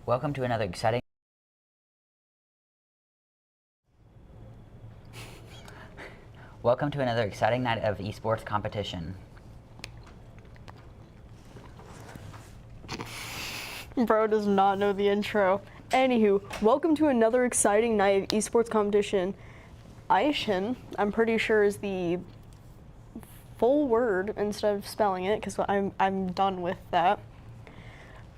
Welcome to another exciting night of esports competition. Bro does not know the intro. Anywho, welcome to another exciting night of esports competition. IHSEN, I'm pretty sure is the full word instead of spelling it, because I'm done with that.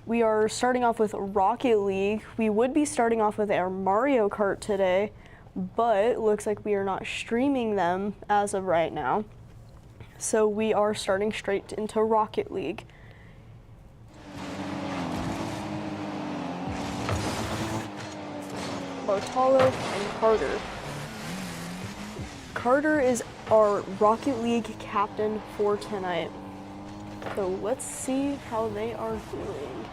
We are starting off with Rocket League. We would be starting off with our Mario Kart today, but it looks like we are not streaming them as of right now. So we are starting straight into Rocket League. Bartolo and Carter. Carter is our Rocket League captain for tonight. So let's see how they are doing.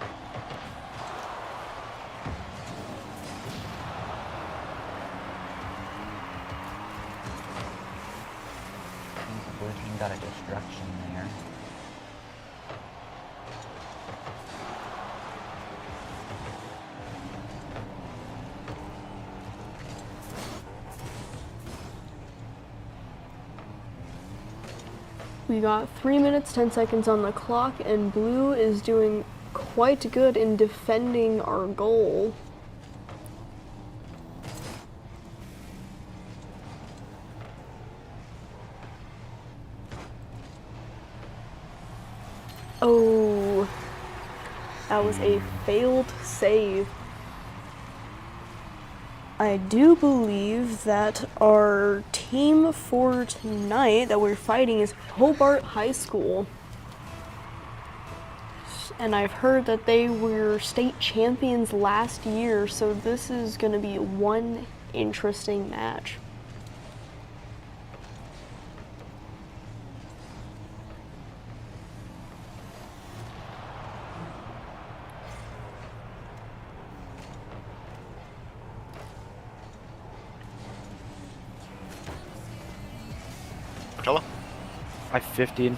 The blue team got a destruction there. We got 3 minutes, 10 seconds on the clock, and blue is doing quite good in defending our goal. Oh, that was a failed save. I do believe that our team for tonight that we're fighting is Hobart High School. And I've heard that they were state champions last year, so this is going to be one interesting match. Hello? I 15.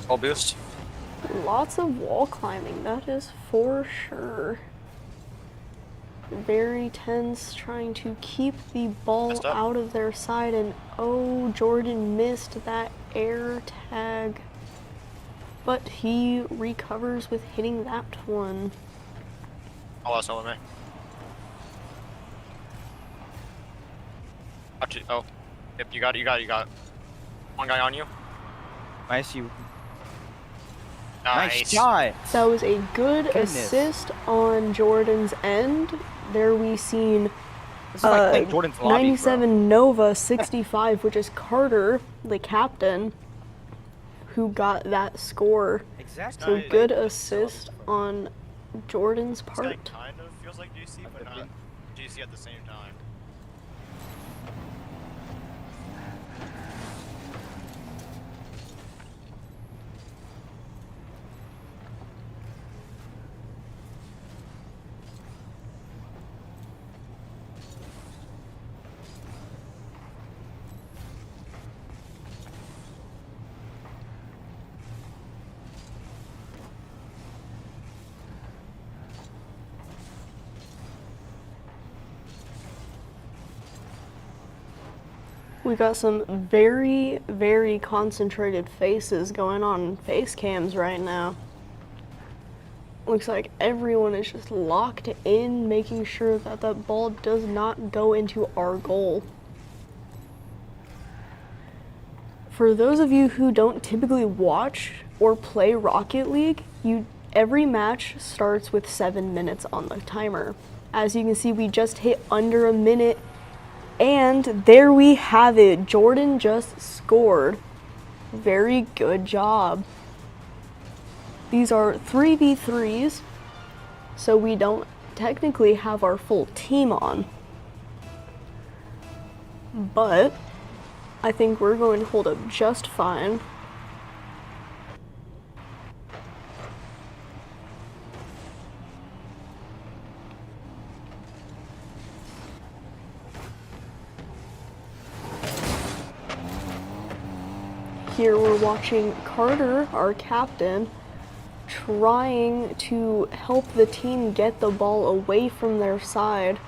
All boost. Lots of wall climbing, that is for sure. Very tense, trying to keep the ball out of their side, and oh, Jordan missed that air tag. But he recovers with hitting that one. Oh, that's not me. Oh, yep, you got it. One guy on you. Nice, you. Nice. Nice shot. That was a good assist on Jordan's end. There we seen This is like playing Jordan's lobby, 97 bro. Nova 65, which is Carter, the captain, who got that score. Exactly. So good assist on Jordan's This part. guy kind of feels like GC, but not GC at the same time. We got some very, very concentrated faces going on face cams right now. Looks like everyone is just locked in, making sure that that ball does not go into our goal. For those of you who don't typically watch or play Rocket League, every match starts with 7 minutes on the timer. As you can see, we just hit under a minute, and there we have it. Jordan just scored. Very good job. These are 3v3s, so we don't technically have our full team on. But I think we're going to hold up just fine. Here we're watching Carter, our captain, trying to help the team get the ball away from their side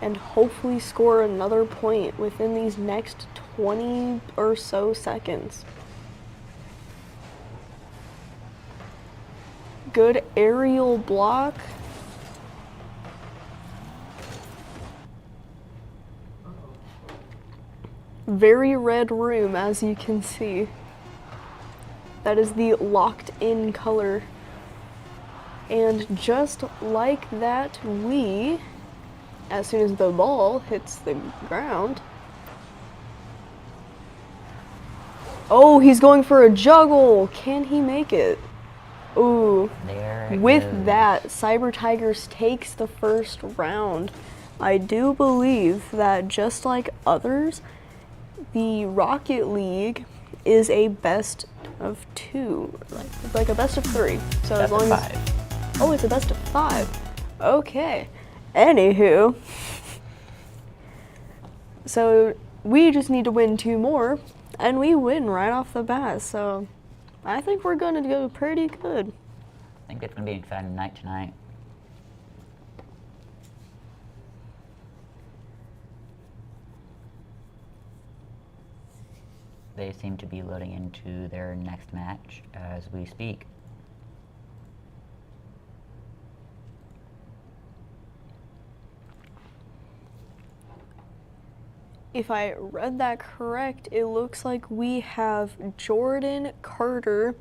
and hopefully score another point within these next 20 or so seconds. Good aerial block. Very red room, as you can see. That is the locked in color. And just like that, as soon as the ball hits the ground. Oh, he's going for a juggle. Can he make it? Ooh. There it With goes. that, Cyber Tigers takes the first round. I do believe that just like others, the Rocket League is a best of 2, like a best of 3. So Best as long of as 5. oh, it's a best of 5. Okay. Anywho, so we just need to win 2 more, and we win right off the bat. So I think we're going to go pretty good. I think it's going to be an exciting night tonight. They seem to be loading into their next match as we speak. If I read that correct, it looks like we have Jordan, Carter,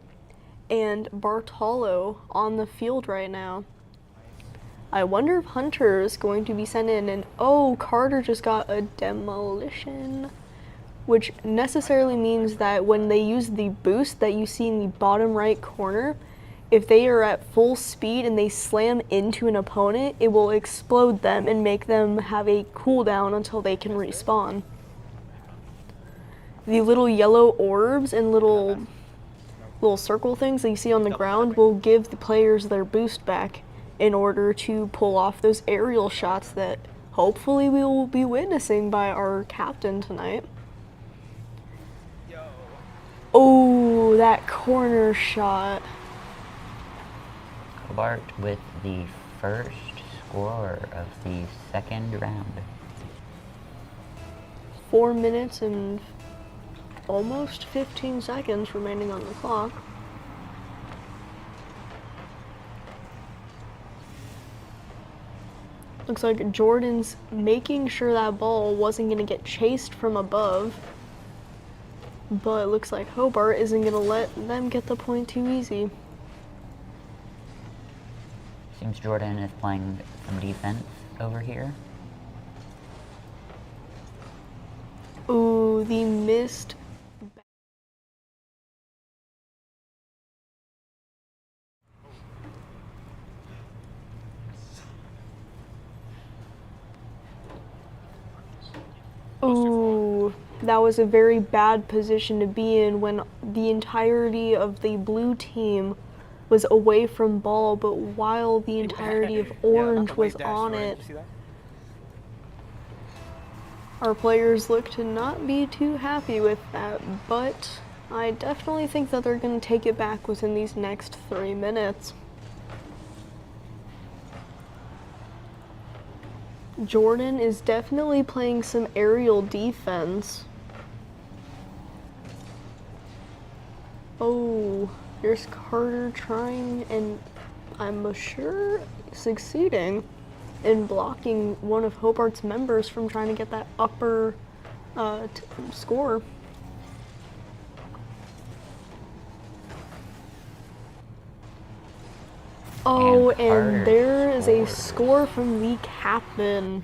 and Bartolo on the field right now. I wonder if Hunter is going to be sent in, and oh, Carter just got a demolition, which necessarily means that when they use the boost that you see in the bottom right corner, if they are at full speed and they slam into an opponent, it will explode them and make them have a cooldown until they can respawn. The little yellow orbs and little circle things that you see on the ground will give the players their boost back in order to pull off those aerial shots that hopefully we will be witnessing by our captain tonight. Oh, that corner shot. Hobart with the first score of the second round. 4 minutes and almost 15 seconds remaining on the clock. Looks like Jordan's making sure that ball wasn't going to get chased from above. But it looks like Hobart isn't going to let them get the point too easy. Seems Jordan is playing some defense over here. Ooh, the missed. Ooh, that was a very bad position to be in when the entirety of the blue team was away from ball, but while the entirety of orange was on it. Our players look to not be too happy with that, but I definitely think that they're going to take it back within these next 3 minutes. Jordan is definitely playing some aerial defense. Oh, there's Carter trying, and I'm sure succeeding in blocking one of Hobart's members from trying to get that upper score. Oh, and Carter there is a scores. score from the captain.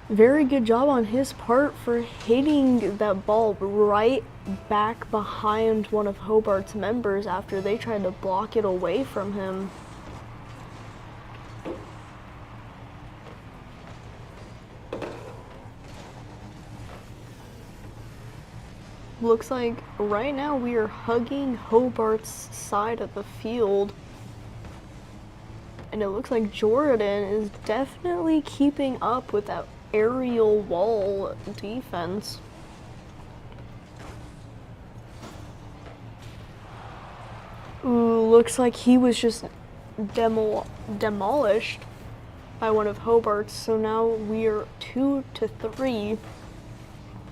Very good job on his part for hitting that ball right back behind one of Hobart's members after they tried to block it away from him. Looks like right now we are hugging Hobart's side of the field. And it looks like Jordan is definitely keeping up with that aerial wall defense. Ooh, looks like he was just demolished by one of Hobart's. So now we are 2-3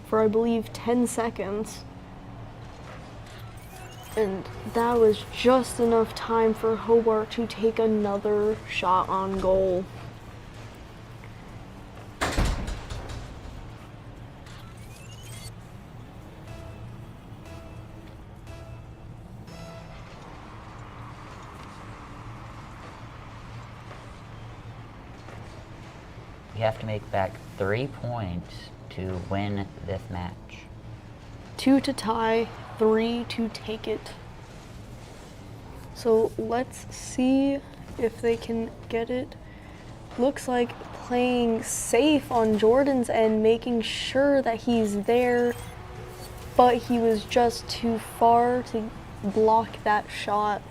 for I believe 10 seconds. And that was just enough time for Hobart to take another shot on goal. We have to make back 3 points to win this match. 2 to tie, 3 to take it. So let's see if they can get it. Looks like playing safe on Jordan's end, making sure that he's there, but he was just too far to block that shot.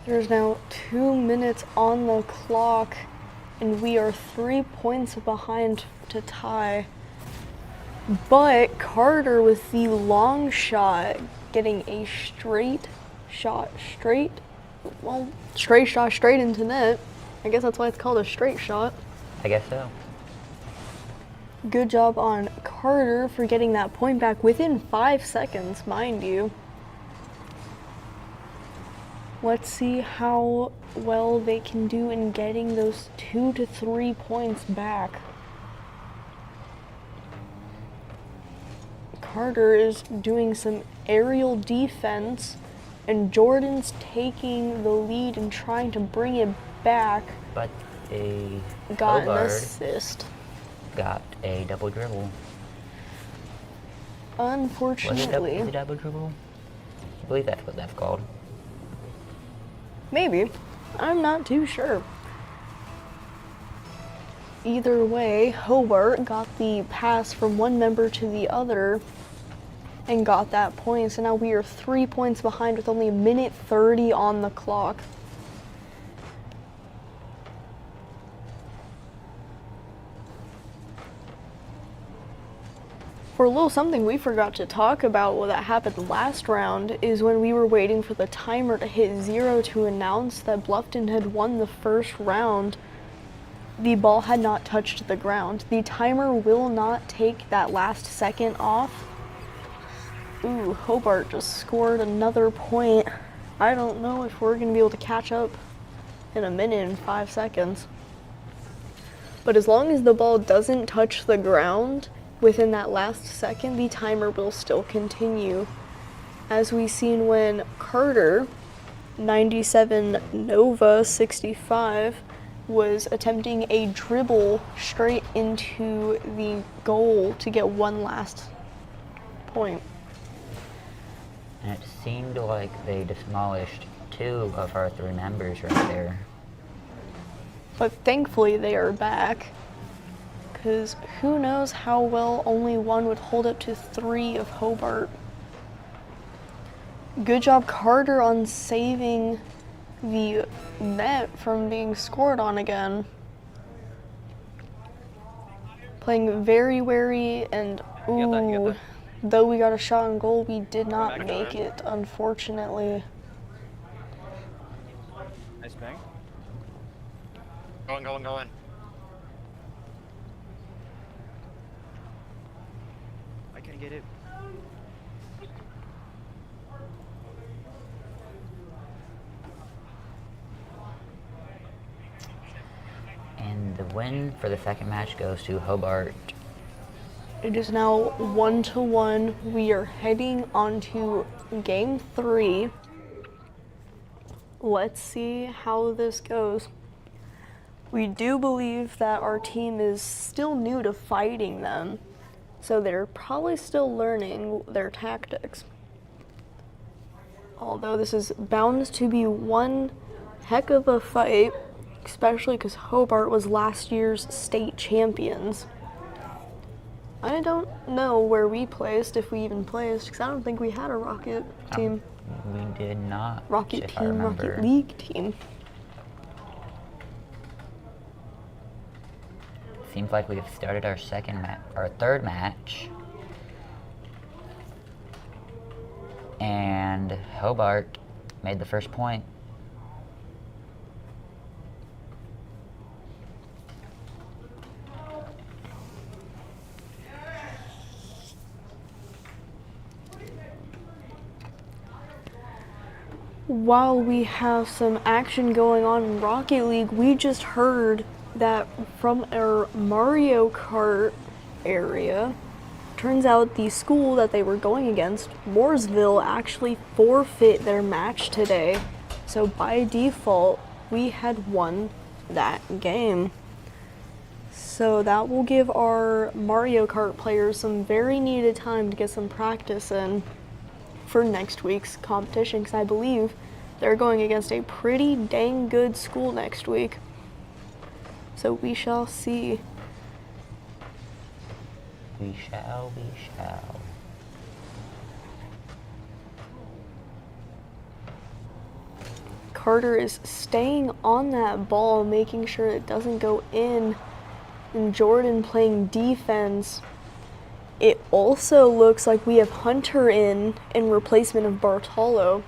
There's now 2 minutes on the clock, and we are 3 points behind to tie. But Carter with the long shot, getting a straight shot straight into net. I guess that's why it's called a straight shot. I guess so. Good job on Carter for getting that point back within 5 seconds, mind you. Let's see how well they can do in getting those 2 to 3 points back. Carter is doing some aerial defense, and Jordan's taking the lead and trying to bring it back. But a Got an Hobart assist. got a double dribble. Was Unfortunately. it a double dribble? I believe that's what that's called. Maybe. I'm not too sure. Either way, Hobart got the pass from one member to the other and got that point. So now we are 3 points behind with only a minute 30 on the clock. For a little something we forgot to talk about what that happened last round is when we were waiting for the timer to hit 0 to announce that Bluffton had won the first round. The ball had not touched the ground. The timer will not take that last second off. Ooh, Hobart just scored another point. I don't know if we're gonna be able to catch up in a minute and 5 seconds. But as long as the ball doesn't touch the ground within that last second, the timer will still continue. As we seen when Carter, 97 Nova 65, was attempting a dribble straight into the goal to get one last point. And it seemed like they demolished 2 of our 3 members right there. But thankfully they are back, because who knows how well only one would hold up to 3 of Hobart. Good job, Carter, on saving the net from being scored on again. Playing very wary, and ooh, though we got a shot on goal, we did not make it, unfortunately. Nice bang. Going. I can get it. And the win for the second match goes to Hobart. It is now 1-1. We are heading on to game 3. Let's see how this goes. We do believe that our team is still new to fighting them, so they're probably still learning their tactics. Although this is bound to be one heck of a fight, especially because Hobart was last year's state champions. I don't know where we placed, if we even placed, because I don't think we had a Rocket team. We did not. Rocket if I team, remember. Rocket League team. Seems like we've started our third match. And Hobart made the first point. While we have some action going on in Rocket League, we just heard that from our Mario Kart area, turns out the school that they were going against, Mooresville, actually forfeit their match today. So by default, we had won that game. So that will give our Mario Kart players some very needed time to get some practice in for next week's competition, because I believe they're going against a pretty dang good school next week. So we shall see. We shall. Carter is staying on that ball, making sure it doesn't go in, and Jordan playing defense. It also looks like we have Hunter in replacement of Bartolo.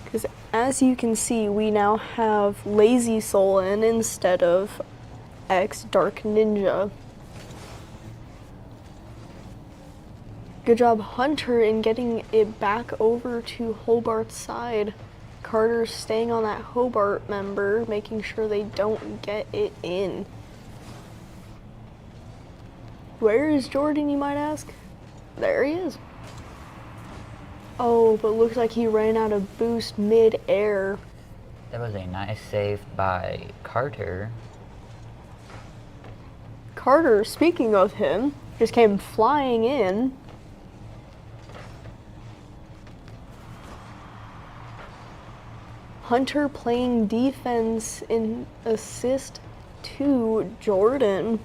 Because as you can see, we now have Lazy Soul in instead of X Dark Ninja. Good job, Hunter, in getting it back over to Hobart's side. Carter's staying on that Hobart member, making sure they don't get it in. Where is Jordan, you might ask? There he is. Oh, but looks like he ran out of boost mid-air. That was a nice save by Carter. Carter, speaking of him, just came flying in. Hunter playing defense in assist to Jordan.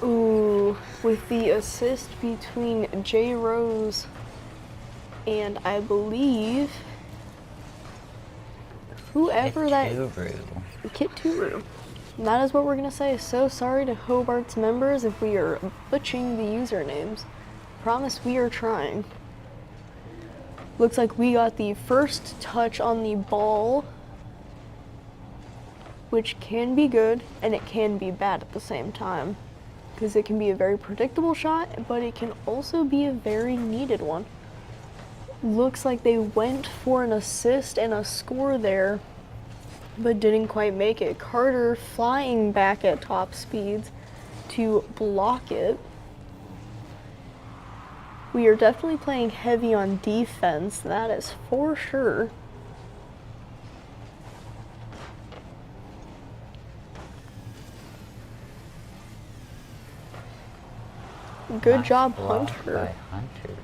Ooh, with the assist between J Rose and I believe whoever that Kituru. That is what we're gonna say. So sorry to Hobart's members if we are butchering the usernames. Promise we are trying. Looks like we got the first touch on the ball, which can be good and it can be bad at the same time. Because it can be a very predictable shot, but it can also be a very needed one. Looks like they went for an assist and a score there, but didn't quite make it. Carter flying back at top speeds to block it. We are definitely playing heavy on defense, that is for sure. Good Nice job, block Hunter. by Hunter.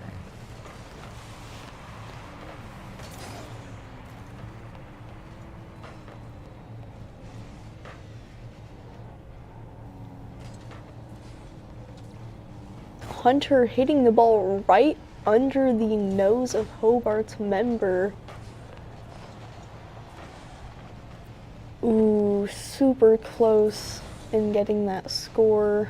Hunter hitting the ball right under the nose of Hobart's member. Ooh, super close in getting that score.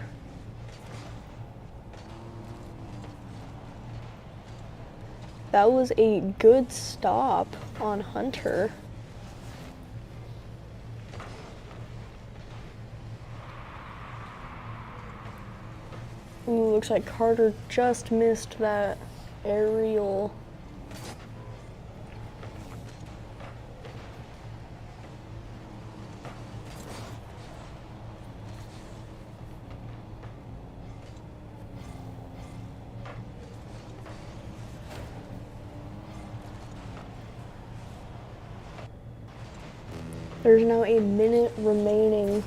That was a good stop on Hunter. Ooh, looks like Carter just missed that aerial. There's now a minute remaining.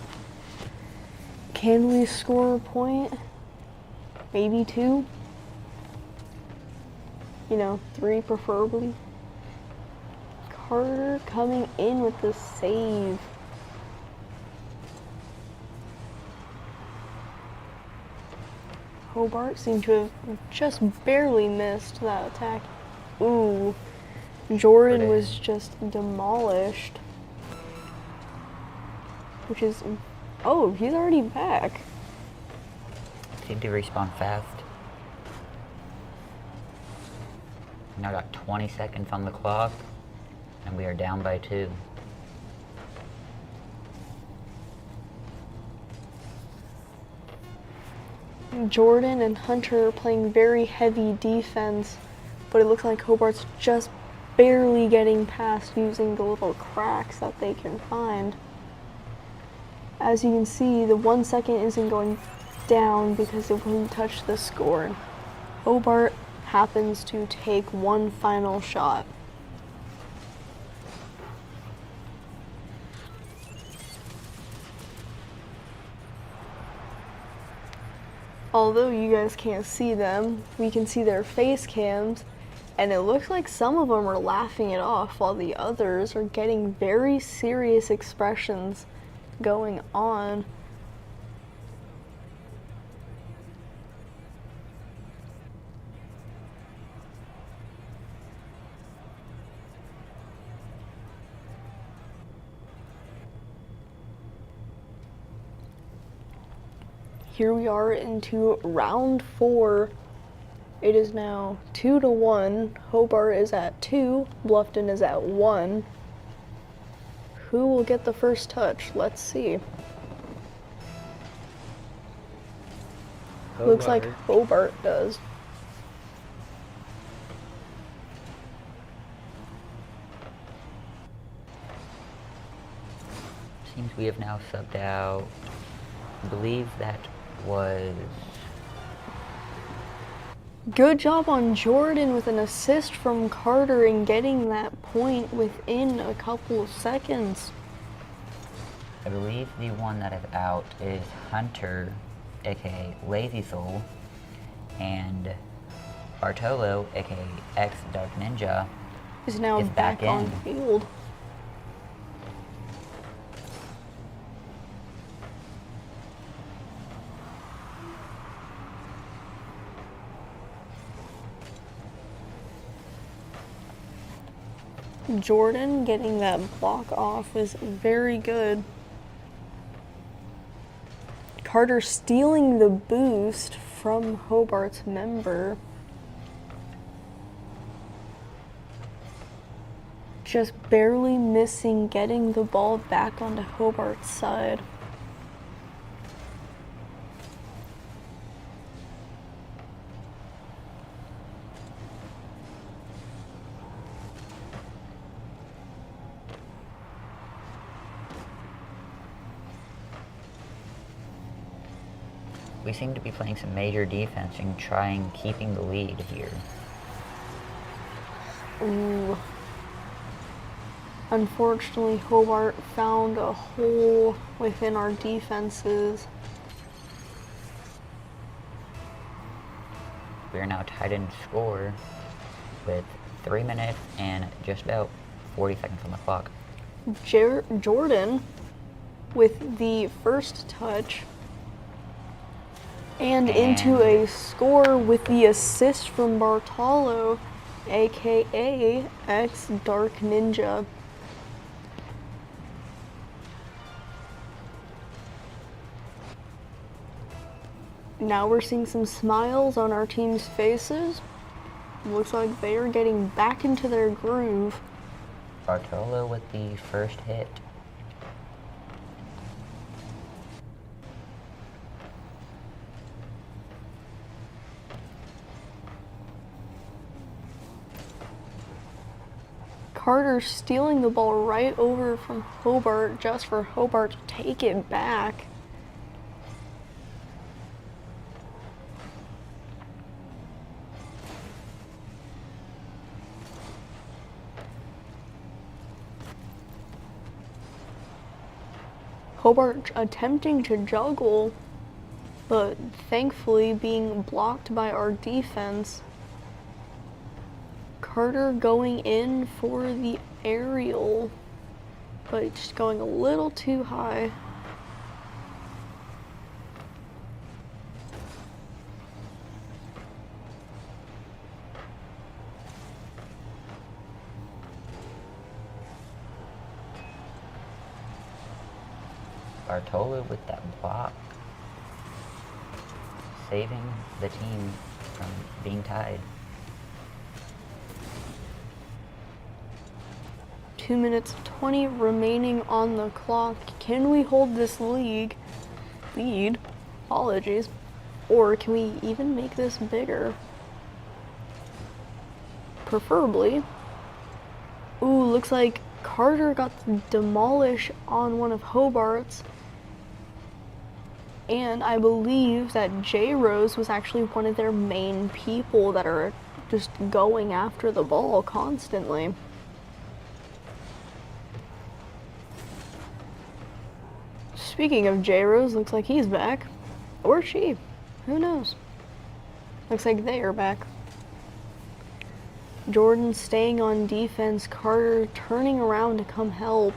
Can we score a point? Maybe 2? You know, 3 preferably. Carter coming in with the save. Hobart seemed to have just barely missed that attack. Ooh, Jordan was just demolished. Which is, oh, he's already back. Seem to respawn fast. Now got 20 seconds on the clock, and we are down by 2. Jordan and Hunter are playing very heavy defense, but it looks like Hobart's just barely getting past using the little cracks that they can find. As you can see, the 1 second isn't going down because it wouldn't touch the score. Hobart happens to take one final shot. Although you guys can't see them, we can see their face cams, and it looks like some of them are laughing it off while the others are getting very serious expressions going on. Here we are into round 4. It is now 2-1. Hobart is at 2. Bluffton is at 1. Who will get the first touch? Let's see. Hobart. Looks like Hobart does. Seems we have now subbed out. I believe that was... Good job on Jordan with an assist from Carter and getting that point within a couple of seconds. I believe the one that is out is Hunter, aka Lazy Soul, and Bartolo, aka X Dark Ninja, Is now is back back on in. field. Jordan getting that block off was very good. Carter stealing the boost from Hobart's member. Just barely missing getting the ball back onto Hobart's side. We seem to be playing some major defense and trying keeping the lead here. Ooh. Unfortunately, Hobart found a hole within our defenses. We are now tied in score with 3 minutes and just about 40 seconds on the clock. Jordan with the first touch. And into a score with the assist from Bartolo, aka X Dark Ninja. Now we're seeing some smiles on our team's faces. Looks like they are getting back into their groove. Bartolo with the first hit. Carter stealing the ball right over from Hobart just for Hobart to take it back. Hobart attempting to juggle, but thankfully being blocked by our defense. Carter going in for the aerial, but just going a little too high. Bartolo with that block, saving the team from being tied. 2 minutes 20 remaining on the clock. Can we hold this lead? Apologies. Or can we even make this bigger? Preferably. Ooh, looks like Carter got to demolish on one of Hobart's. And I believe that J Rose was actually one of their main people that are just going after the ball constantly. Speaking of J Rose, looks like he's back. Or she. Who knows? Looks like they are back. Jordan staying on defense, Carter turning around to come help.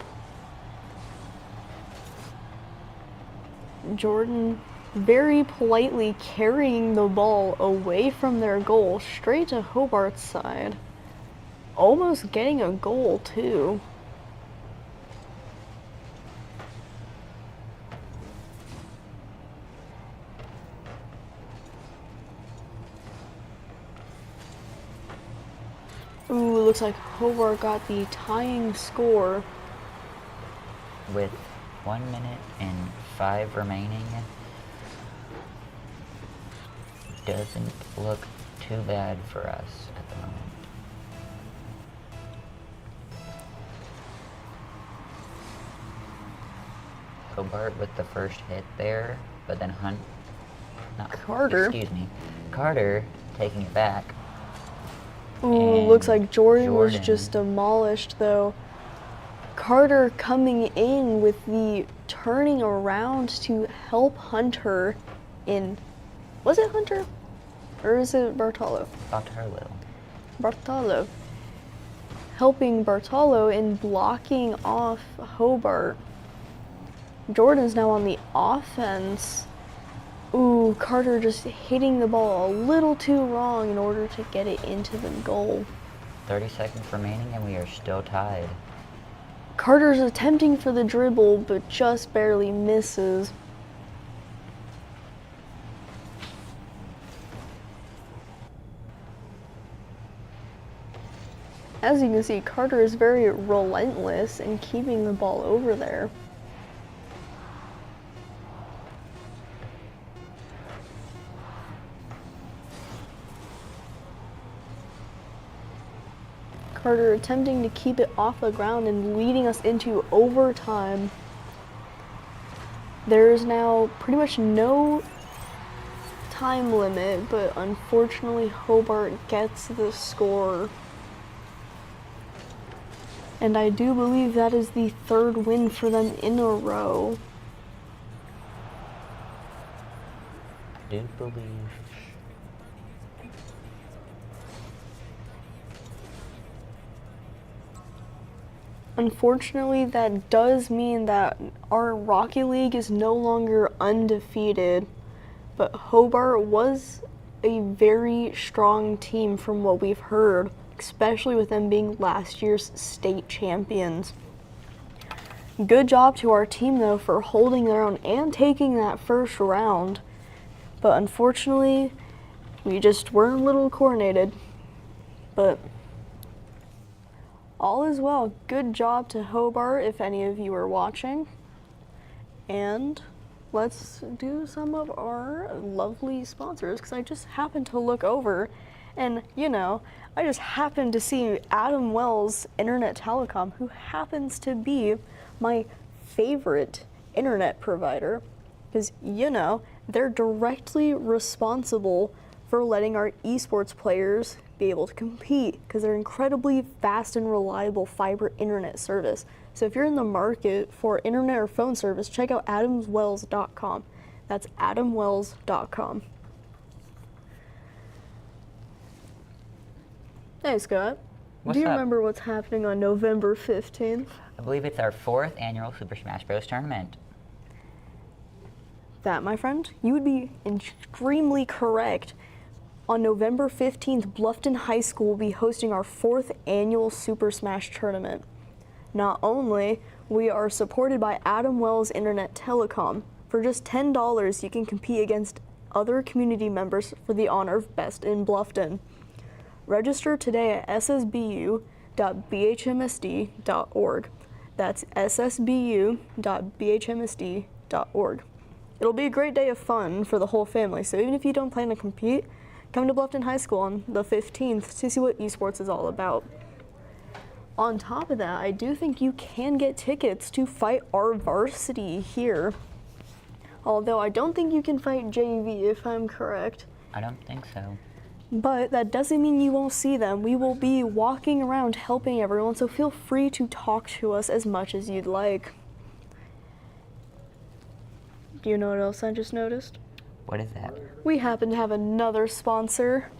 Jordan very politely carrying the ball away from their goal straight to Hobart's side. Almost getting a goal too. Ooh, looks like Hobart got the tying score. With 1 minute and 5 remaining, doesn't look too bad for us at the moment. Hobart with the first hit there, but then Carter taking it back. Ooh, And looks like Jordan was just demolished though. Carter coming in with the turning around to help Hunter in, was it Hunter? Or is it Bartolo? Bartolo. Helping Bartolo in blocking off Hobart. Jordan's now on the offense. Ooh, Carter just hitting the ball a little too wrong in order to get it into the goal. 30 seconds remaining and we are still tied. Carter's attempting for the dribble, but just barely misses. As you can see, Carter is very relentless in keeping the ball over there. Carter attempting to keep it off the ground and leading us into overtime. There is now pretty much no time limit, but unfortunately Hobart gets the score. And I do believe that is the third win for them in a row. I do believe. Unfortunately, that does mean that our Rocky League is no longer undefeated, but Hobart was a very strong team from what we've heard, especially with them being last year's state champions. Good job to our team though for holding their own and taking that first round, but unfortunately, we just weren't a little coordinated. But all is well. Good job to Hobart if any of you are watching. And let's do some of our lovely sponsors, because I just happened to look over and, you know, I just happened to see Adam Wells Internet Telecom, who happens to be my favorite internet provider, because, you know, they're directly responsible for letting our esports players be able to compete, because they're incredibly fast and reliable fiber internet service. So if you're in the market for internet or phone service, check out adamswells.com. That's adamwells.com. Hey Scott, What's do you up? remember what's happening on November 15th? I believe it's our 4th annual Super Smash Bros. Tournament. That, my friend, you would be extremely correct. On November 15th, Bluffton High School will be hosting our 4th annual Super Smash Tournament. Not only we are supported by Adam Wells Internet Telecom. For just $10, you can compete against other community members for the honor of Best in Bluffton. Register today at ssbu.bhmsd.org. That's ssbu.bhmsd.org. It'll be a great day of fun for the whole family, so even if you don't plan to compete, come to Bluffton High School on the 15th to see what esports is all about. On top of that, I do think you can get tickets to fight our varsity here. Although I don't think you can fight JV, if I'm correct. I don't think so. But that doesn't mean you won't see them. We will be walking around helping everyone, so feel free to talk to us as much as you'd like. Do you know what else I just noticed? What is that? We happen to have another sponsor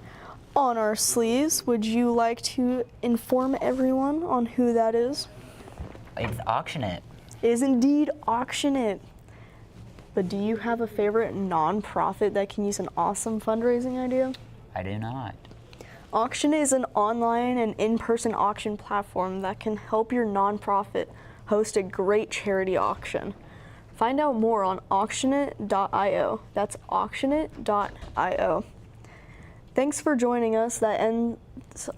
on our sleeves. Would you like to inform everyone on who that is? It's Auction It. It is indeed Auction It. But do you have a favorite non-profit that can use an awesome fundraising idea? I do not. Auction is an online and in-person auction platform that can help your nonprofit host a great charity auction. Find out more on auctionit.io. That's auctionit.io. Thanks for joining us. That ends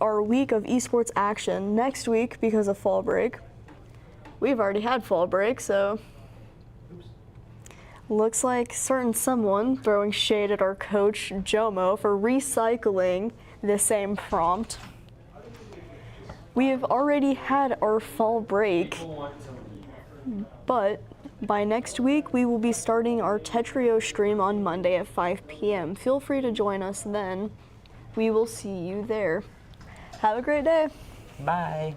our week of esports action. Next week, because of fall break, we've already had fall break, so looks like certain someone throwing shade at our coach, Jomo, for recycling the same prompt. We have already had our fall break, but by next week, we will be starting our Tetrio stream on Monday at 5 p.m. Feel free to join us then. We will see you there. Have a great day. Bye.